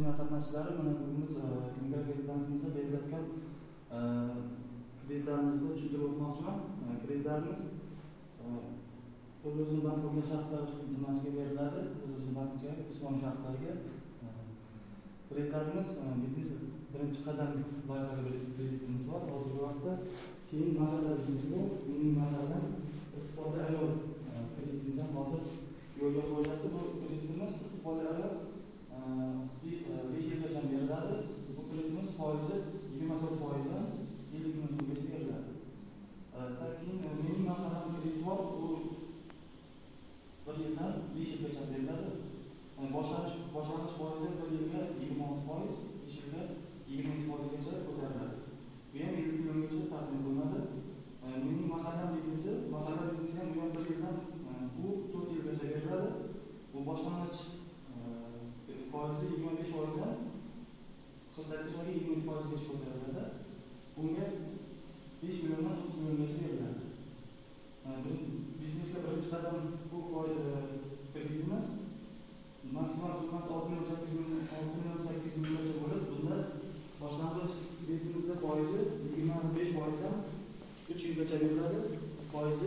seminar qatnashchilari, mana bugun biz Kimgar bankimizda belgilatgan kreditlarimizni tushuntirib o'tmoqchiman. Kreditlarimiz o'z-o'zini band qilgan shaxslar zimmasiga beriladi, o'z-o'zini bandga, jismoniy shaxslarga. Kreditlarimiz biznes birinchi qadam loyihaga kreditimiz bor. Hozirgi vaqtda keyin mahalla biznesida mening mahallam istiqbolli ayol kreditimiz ham hozir yo'lga qo'yiladi. Bu kreditimiz istiqbolli ayol 5 yilgacha beriladi. Bu kreditimiz foizi 24% dan 50 ming so'mgacha beriladi. Keyin mening mahallam krediti bor, bu 1 yildan 5 yilgacha beriladi. Boshlang'ich foizi 1 yilga 26%, 5 yilga 22%gacha ko'tariladi. Bu ham 50 milliongacha taqdim qilinadi. Mening mahalla biznesi ham bu ham 1 yildan bu 4 yilgacha beriladi. Bu boshlang'ich foizi 25% dan 48 oyga 22%gacha ko'tariladi. Bunga 5 milliondan 30 milliongacha beriladi. Biznesga birinchi qadam bu kreditimiz maksimal summasi 6,8 milliongacha bo'lib, bunda boshlang'ich kreditimizda foizi 25% dan 3 yilgacha beriladi. Foizi